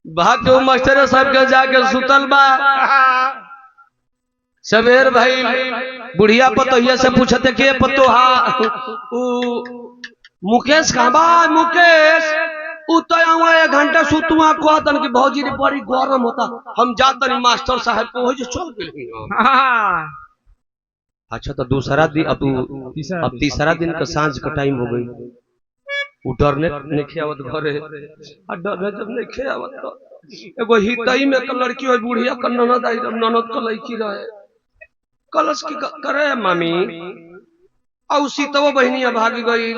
भाग के मास्टर साहब के जाके सुतल बा सवेर भाई बुढ़िया पतोहिया से पूछते के पतोहा मुकेश कहाँ बा मुकेश तो 1 घंटा सुतुआ कहतन कि भौजी रे बड़ी गरम होता हम जातन मास्टर साहब को हो चल गेल अच्छा तो दूसरा दिन अब तीसरा दिन का सांझ का टाइम हो गई उ डरने नहीं आवत घरे आ डरने जब नहीं आवत तो एगो हितई में के लड़की हो बुढ़िया का ननद आई ननद का लड़की रहे कलश की करे मामी औ सीतवा बहनिया भाग गई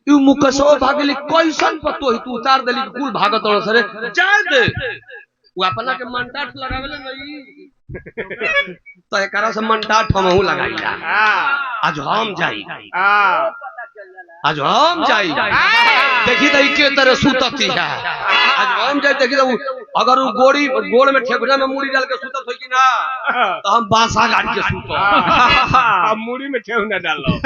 यू मुकसवा भागली कैसन पतो ही तू उतार देली कुल भागत सरे जाए दे वो अपना के मनटाट लगावेले नहीं तो एकरा से मनटाट हमहू लगाईला आज हम जाई आज हम जाई देखी तो के तरह सुतती है आज हम जाई देखी तो अगर वो गोड़ में ठेकुरा में मूड़ी डाल के सुतत होई कि ना तो हम बासा गाड़ी के सुतो अब मूड़ी में ठेहुना डालो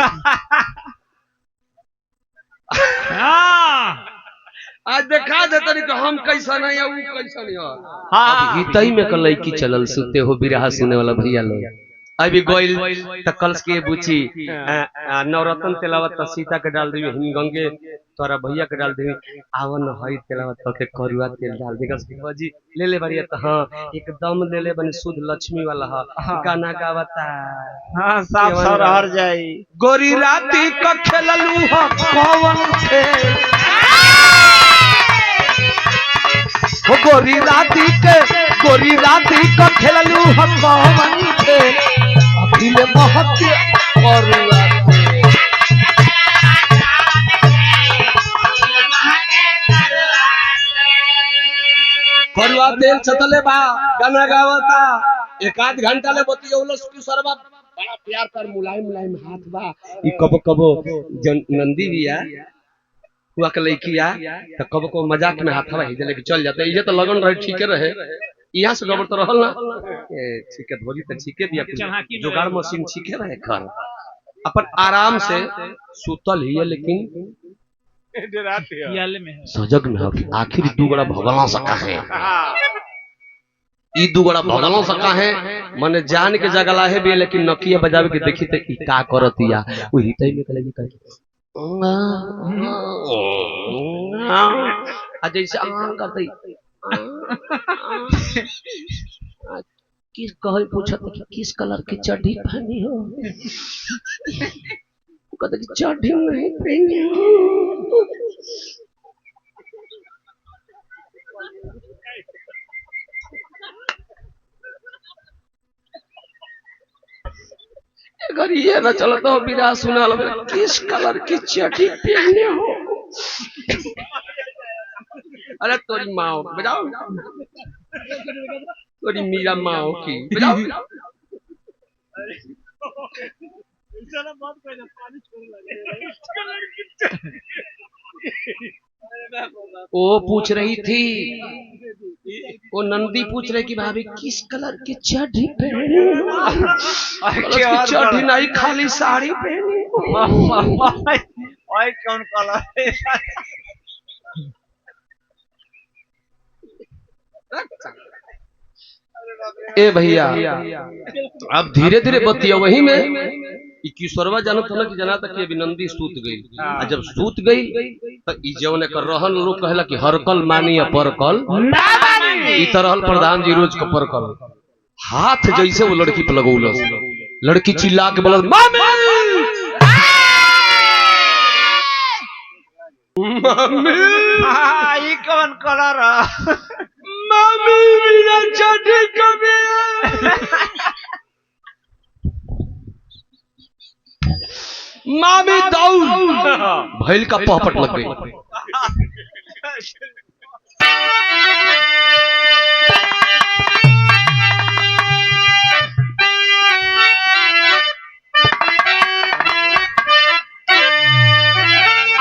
आज देखा देते कि हम कैसा नहीं है वो कैसा नहीं है अब हितई में कल की चलल सुते हो बिरहा सुने वाला भैया लोग अभी गोइल त कलश के बुची नवरत्न तेलावत त सीता के डाल देवी हिमगंगे तोरा भैया के डाल देवी आवन हई तेलावत के करुआ तेल डाल देगा जी ले ले बरिया त हां एकदम ले ले बनी शुद्ध लक्ष्मी वाला ह गाना गावता हां साफ सरहर जाई गोरी राती क खेललू ह कौन खेल हो गोरी राती क खेललू ह कौन खेल अखिले महक करुआ करुआ तेल छतले बा गाना गावता एक आध घंटा ले बतियौलस की सरबा बड़ा प्यार कर मुलायम हाथ बा ई कबो नंदी बिया हुआ के लइकिया त कबो मजाक में हाथवा हिजे लेके चल जाता ये तो लगन रहे ठीक रहे यहाँ से गबर तो रहल ना ठीक है धोरी तो ठीक है दिया जुगाड़ मशीन ठीक है रहे घर अपन आराम से सुतल ही है लेकिन सजग में आखिर दू बड़ा भगला सका है ई दू बड़ा भगला सका है माने जान के जगला है भी लेकिन नकिया बजावे के देखी त ई का करतिया वो हितई में कलेगी कर आज जैसे करते किस कहे पूछत कि किस कलर की चड्डी पहनी हो कहते कि चड्डी नहीं पहनी हो अगर ये ना चलता हो बिना सुना लो किस कलर की चड्डी पहने हो अरे तोरी माँ बजाओ तोरी मीरा माँ की बजाओ वो पूछ रही थी वो नंदी पूछ रही कि भाभी किस कलर की चड्डी पहनी चड्डी नहीं खाली साड़ी पहनी कौन कलर ए भैया अब धीरे धीरे बतिया वही में किशोरवा जानो तो कि जना तक अभी नंदी सूत गई जब सूत गई तो ई जौन कर रहन लोग कहला कि हरकल मानी या परकल ई तरह प्रधान जी रोज का परकल हाथ जैसे वो लड़की पे लगौलस लड़की चिल्ला के बोलत मामी मामी ई कौन कलर मामी मेरा चड्डी कभी मामी दौड़ भैल का पहपट लग गई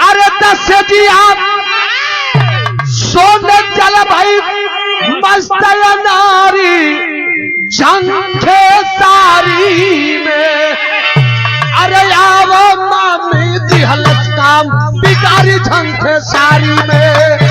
अरे दस जी आप सोने चल भाई मस्त नारी झंखे सारी में अरे आवो मामी दिहलत काम बिगारी झंखे सारी में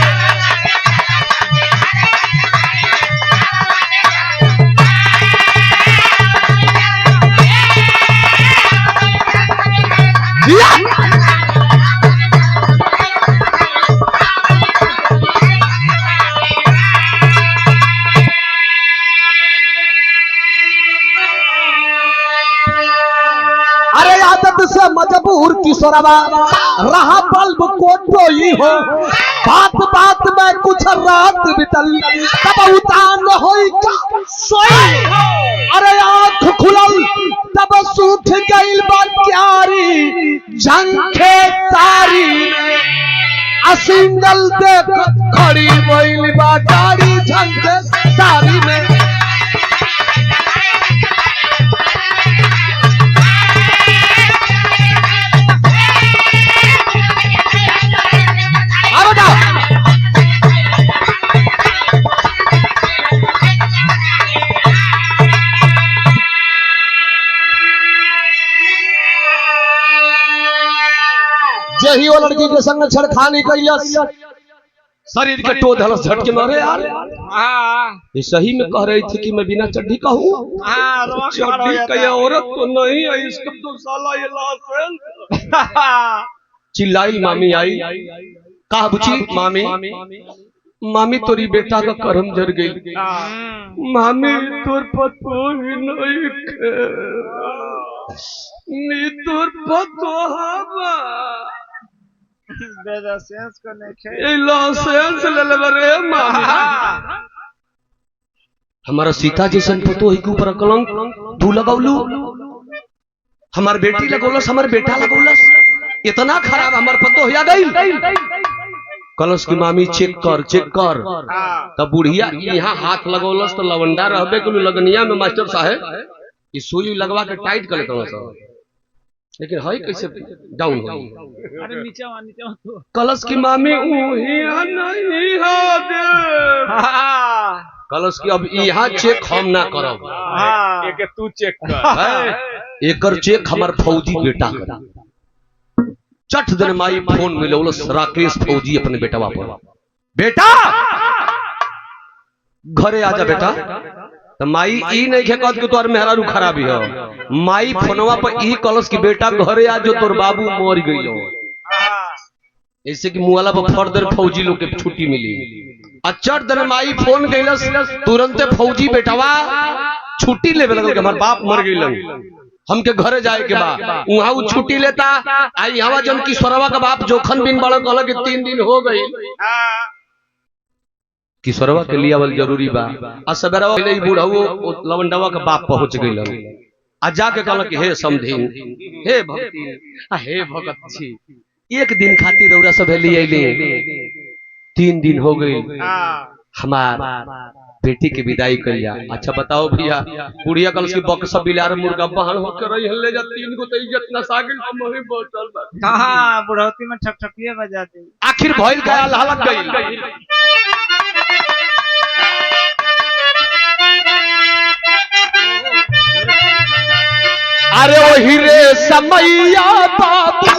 से मजबूर किशोरवा रहा बल्ब को टोई हो बात बात में कुछ रात बितल तब उतान होई का सोई अरे आंख खुलल तब सूख गइल बा क्यारी झंखे तारी असिंगल देख खड़ी भइल बा डारी झंखे तारी में यही वो लड़की के संग छड़खानी कैलस शरीर के टो धलस झटके मारे यार ये सही में कह रही थी कि मैं बिना चड्ढी का हूँ चड्ढी का औरत तो नहीं है इसका तो साला ये लाश चिल्लाई मामी आई कहा बुची मामी मामी तोरी बेटा का करम जर गई मामी तोर पतो ही नहीं नी तोर पतो हवा बेदा सेंस को नहीं खे ए लाइसेंस ले ले रे मामी हमारा सीता जैसन पतो ही के ऊपर कलंक तू लगावलू हमार बेटी लगौलस हमार बेटा लगौलस इतना खराब हमार पतो हो गई कलश की मामी चेक कर तब बुढ़िया यहाँ हाथ लगौलस तो लवंडा रहबे के लगनिया में मास्टर साहब ये सुई लगवा के टाइट कर लेता सब लेकिन है कैसे डाउन हो अरे नीचे कलश की मामी नहीं हो दे कलश की अब यहाँ चेक हम ना करब एक तू चेक कर एकर चेक हमार फौजी बेटा कर चट दिन माई फोन मिलो राकेश फौजी अपने बेटा पर बेटा घरे आजा बेटा तो माई ई नहीं है कहत कि तोर मेहरारू खराबी हो माई फोनवा पर ई कलश की बेटा घरे आ जो तोर बाबू मर गई हो ऐसे कि मुआला पर फर्दर फौजी लोग के छुट्टी मिली अच्छा दिन माई फोन कैलस तुरंत फौजी बेटावा छुट्टी लेवे लगल कि हमार बाप मर गई हमके घरे जाए के बा वहां वो छुट्टी लेता आई हवा जन की स्वरवा का बाप जोखन बिन बड़ा कहला कि 3 दिन हो गई किशोरवा के लिए अवल जरूरी बा आ सबेरा पहले बूढ़ा वो लवंडवा का बाप पहुंच गई आ जाके कहला कि हे समधीन हे भक्ति हे भगत छी एक दिन खातिर रौरा सब ले आइले 3 दिन हो गई हमार बेटी की विदाई कर जा अच्छा बताओ भैया बुढ़िया कल की बक्सा बिलार मुर्गा बहन होकर रही ले जा 3 गो तो इज्जत ना सागिल हम ही बोतल बा कहां बुढ़ौती में ठकठकिए बजा दे आखिर भइल का हालत गई अरे वो हीरे समैया बाबू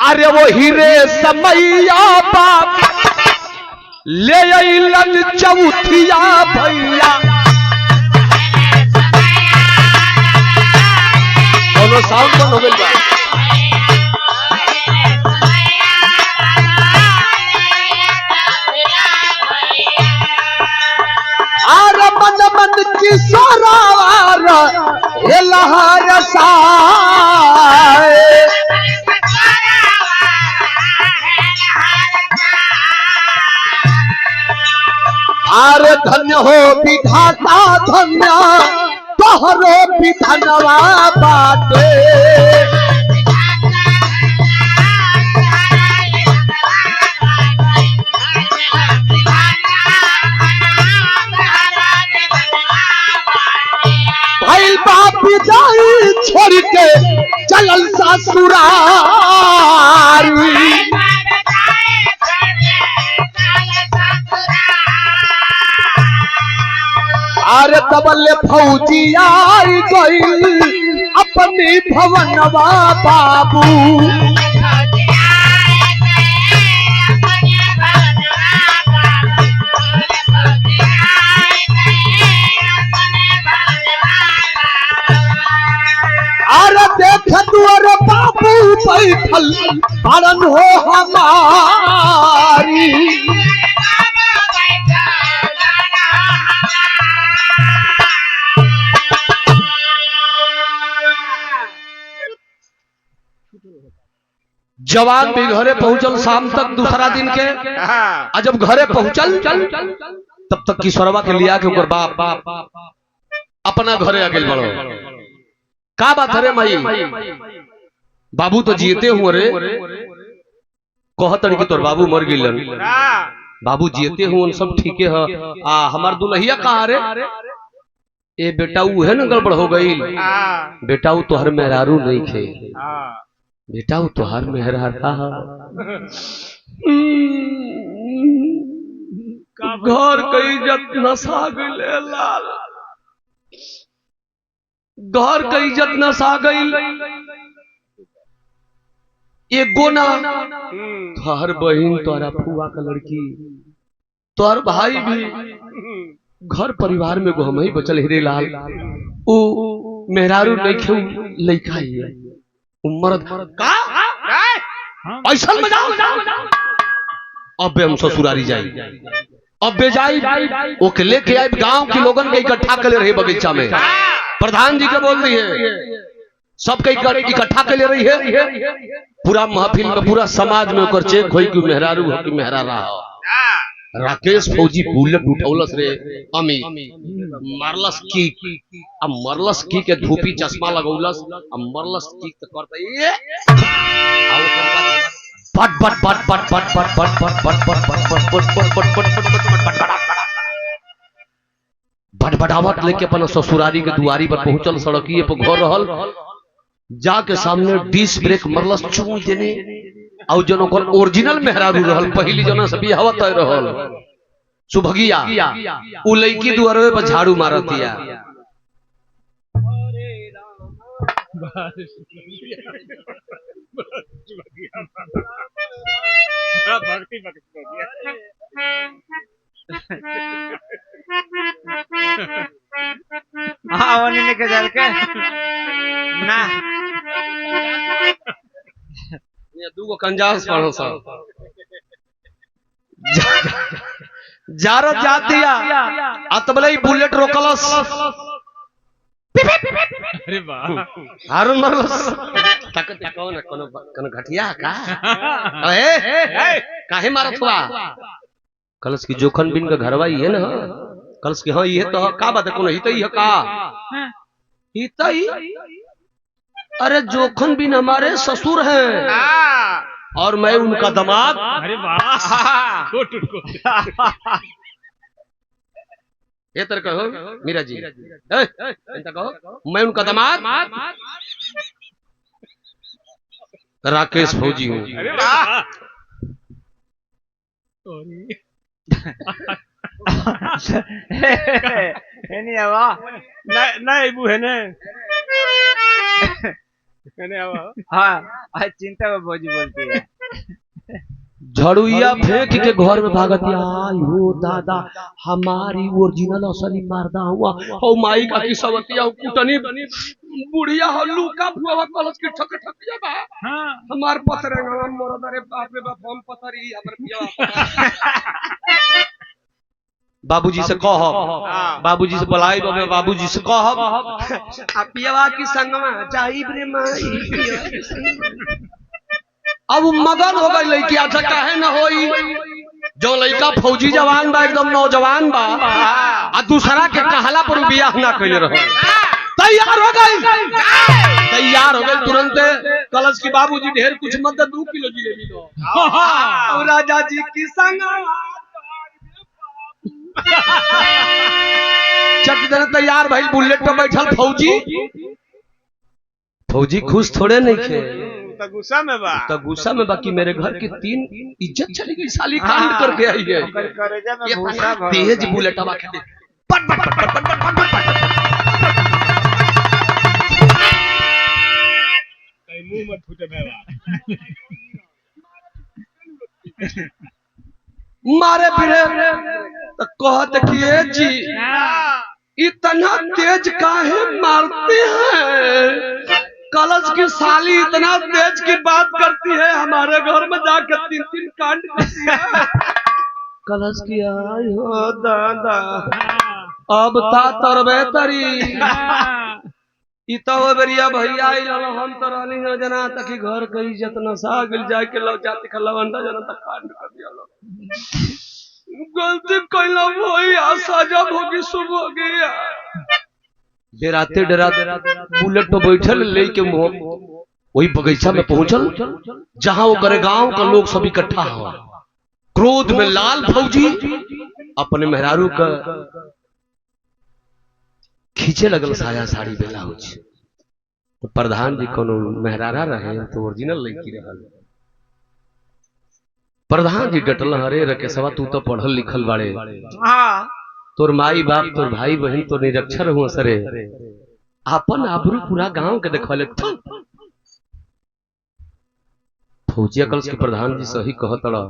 अरे वो हीरे समैया बाबू ले अइलन चौथिया भैया दोनों साउंड बंद हो गइल बा आर मन मन की सरार हे लहर साए आरे धन्य हो विधाता धन्य तोहरो विधनवा बाटे भाई बाप जाई छोड़ के चलल ससुरारी अरे तबले फौजी आई गई अपनी भवनवा बाबू अरे देख तुअर बाबू बैठल हरण हो हमारी जवान भी घरे पहुंचल शाम तक दूसरा दिन के। आ जब घरे पहुंचल तब तक किशोरवा के लिया के ओकर बाप अपना घरे आ गेल बड़ो। का बात रे माई, बाबू तो जीते हुए रे, कहतन कि तोर बाबू मर गिलन, बाबू जीते हुए सब ठीक है। हमार दुल्हिया कहाँ रे? ए बेटा उहे न गड़बड़ हो गई, बेटा वो तोहर मेहरारू नहीं थे, बेटा वो तोहर मेहरारा घर कई इज्जत नसा गई लाल, घर का इज्जत नसा गई। एगो ना तोहर बहन, तोहरा फुआ का लड़की, तोहर भाई भी घर परिवार में हम ही बचल हिरे लाल। ओ मेहरारू लइखे लइका ही है उम्र का ऐसा मजाक। अब हम ससुरारी जाई, अब जाई ओके लेके आए गांव के लोगन के इकट्ठा कर ले रहे बगीचा में। प्रधान जी के बोल रही है, सबके इकट्ठा कर ले रही है। पूरा महफिल में, पूरा समाज में ओकर चेक होई कि मेहरारू हो कि मेहरारा हो। राकेश फौजी बुलेट उठौलस रे, अमी मरलस की, अब मरलस की के धूपी चश्मा लगौलस, अब मरलस की त करता ये पट पट पट पट पट पट पट पट पट पट पट पट पट पट बटबटावट लेके अपन ससुरारी के दुआरी पर पहुंचल। सड़किए पर घर रहल, जाके सामने डिस ब्रेक मरलस चूम देने। और जन ओकर ओरिजिनल मेहरारू रहल, पहली जना से बियाह तय रहल सुभगिया, उ लड़की दुआरे पर झाड़ू मारतिया। हाँ वो नहीं लेके चल के ना ये दूगो कंजास पड़ो सब जारत जातिया अतबले बुलेट रोकलस। अरे वाह हारून मरलस तक कौन कोनो घटिया का ए काहे मारत हुआ? कलस की जोखन बिन का घरवा ही है ना। कलस की हाँ ये तो का बात है, कोनो हितई है का? हितई? अरे जोखन बिन हमारे ससुर हैं और मैं उनका दामाद। अरे वाह ये तरह कहो मीरा जी, कहो मैं उनका दामाद राकेश फौजी हूँ। नहीं आवा नहीं बू है ने हाँ आज चिंता में भौजी बोलती है। झड़ुइया फेंक के घर में भागत हो दादा हमारी ओरिजिनल असली मारदा हुआ हो माई का की सवतिया कुटनी बुढ़िया हो लूका फुआ कलस के ठक ठकिया बा। हां हमार पतरे मोर दरे बाप रे बाप हम पतरी हमर पिया बाबूजी से कहब, बाबूजी से बुलाई बाबे, बाबूजी से कहब आ पियावा की संगमा जाई रे माई। अब मगन हो गई लड़की, अच्छा काहे न होई? जो लड़का फौजी जवान बा, एकदम नौजवान बा, आ दूसरा के कहला पर बियाह ना कइले रहो। तैयार हो गई, तैयार हो गई तुरंत। कलश की बाबूजी ढेर कुछ मत 2 किलो जिलेबी दो और राजा जी की संगमा चट देना तैयार भाई। बुलेट पे बैठल फौजी, फौजी खुश थोड़े नहीं थे, गुस्सा में बा, तो गुस्सा में बाकी मेरे घर की 3 इज्जत चली गई, साली कांड करके आई है। ये तेज बुलेट अब आके पट पट पट पट पट पट पट मुंह मत फूटे बेवा मारे फिरे तो कहते कि जी इतना तेज काहे मारते हैं? कलश की साली इतना तेज की बात करती है, हमारे घर में जाकर 3 कांड करती है। कलश की आई हो दादा अब ता तरबे तरी इतो बेरिया भैया आइल हम तो रहनी न जना तक घर के इज्जत न सा गिल जाए के लग जाति के लवंडा जना तक कांड कर दिया गलती कैला वही सजा भोगी शुभ हो गया डराते डराते बुलेट पे बैठल लेके वही बगीचा में पहुंचल जहां वो करे गांव का लोग सब इकट्ठा हुआ। क्रोध में लाल फौजी अपने मेहरारू का खींचे लगल साया साड़ी ब्लाउज। तो प्रधान जी कोनो मेहरारा रहे तो ओरिजिनल लड़की रहल। प्रधान जी डटल हरे रकेशवा तू तो पढ़ल लिखल बाड़े तोर माई बाप तोर भाई बहन तो निरक्षर हुआ सरे अपन आबरू पूरा गांव के देखले। फौजी अकल्स के प्रधान जी सही कहतड़ा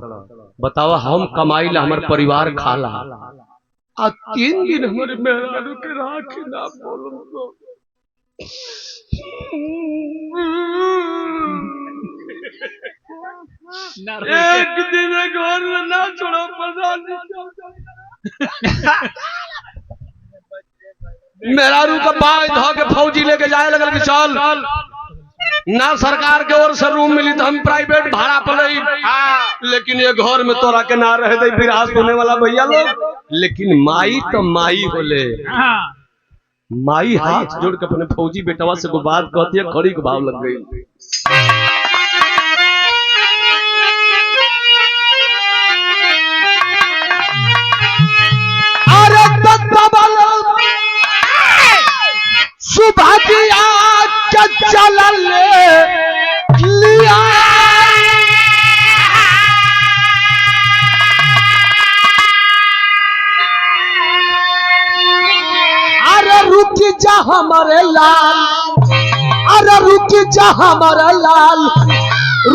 बतावा हम कमाई ला हमर परिवार खाला आ 3 दिन हमारे मेहरारू के राखी ना बोलम तो एक दिन घर में ना छोड़ो प्रधान मेहरारू का बाय धो के फौजी लेके जाए लगल कि चल ना सरकार के ओर से रूम मिली तो हम प्राइवेट भाड़ा पर नहीं लेकिन ये घर में तोरा के ना रहे दे विरास होने वाला भैया लोग। लेकिन माई तो माई बोले माई हाथ जोड़ के अपने फौजी बेटवा से को बात कहती है खड़ी के भाव लग गई। सुबह चल लिया अरे रुक जा हमारे लाल अरे रुक जा हमारा लाल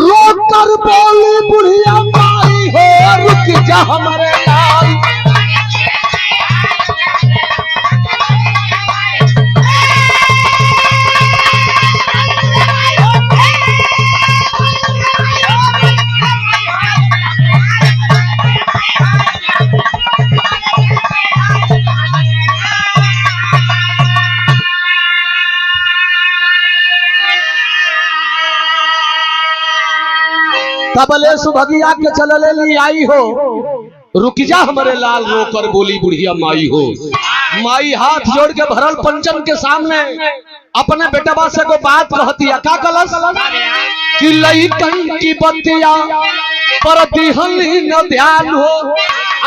रोक कर बोली बुढ़िया माई हो रुक जा हमारे लाल। तबले सुभगिया के चलले ली आई हो रुक जा हमारे लाल रोकर बोली बुढ़िया माई हो। माई हाथ जोड़ के भरल पंचम के सामने अपने बेटवा से को बात कहती है का कलश कि लइकन की बतिया पर दिहली न ध्यान हो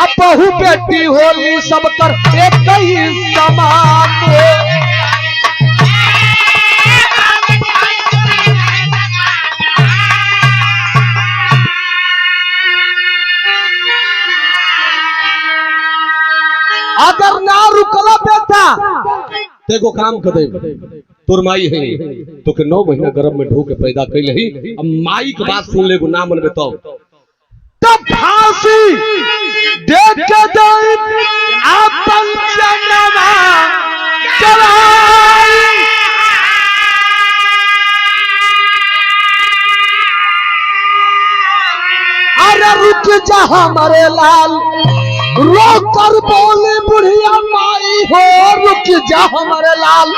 अब बहु बेटी होली सब कर एक ही समान हो। अगर ना रुकला बेटा तेको काम कर दे तोर माई है तो के 9 महीना गर्भ में ढो के पैदा कैल ही अब माई के बात सुन ले ना मनबे तब फांसी दे के दे अपन जनवा चलाई अरे रुक जा हमारे लाल रोक कर बोले बुढ़िया माई हो रुक जा हमारे लाल।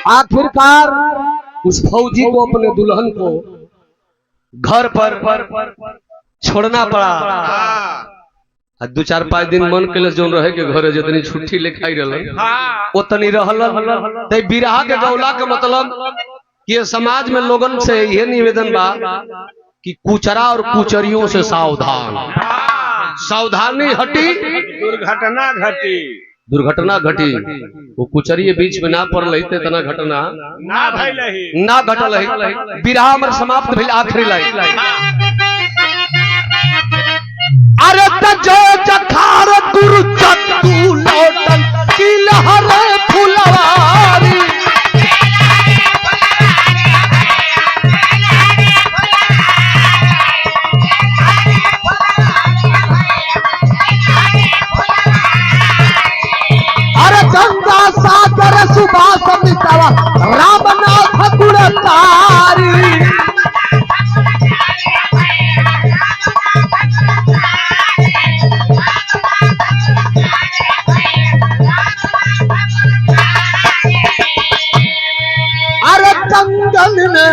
आखिरकार उस फौजी को अपने दुल्हन को घर पर छोड़ना पड़ा। 2-4-5 दिन मन के जो रहे के घरे जितनी छुट्टी लेखाई रहल उतनी रहल ते बिरहा के गौला के मतलब कि समाज में लोगन से यह निवेदन बा कि कुचरा और कुचरियों से सावधान सावधानी हटी दुर्घटना घटी वो कुचरी बीच में ना पड़ रही थे तना घटना ना घटल है। बिरहा हमर समाप्त भेल आखिरी लाइन अरे तजो जखार गुरु चतु लौटन की लहर फुलवारी बेटवा रामनाथ गुणकारी। अरे जंगल ने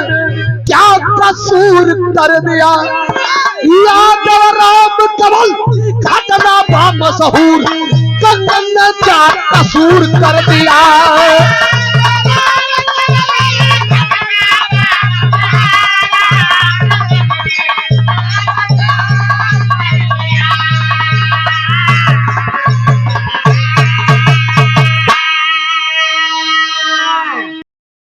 क्या कसूर कर दिया, यादव राम कमल घटना बा मशहूर, जंगल ने क्या कसूर कर दिया।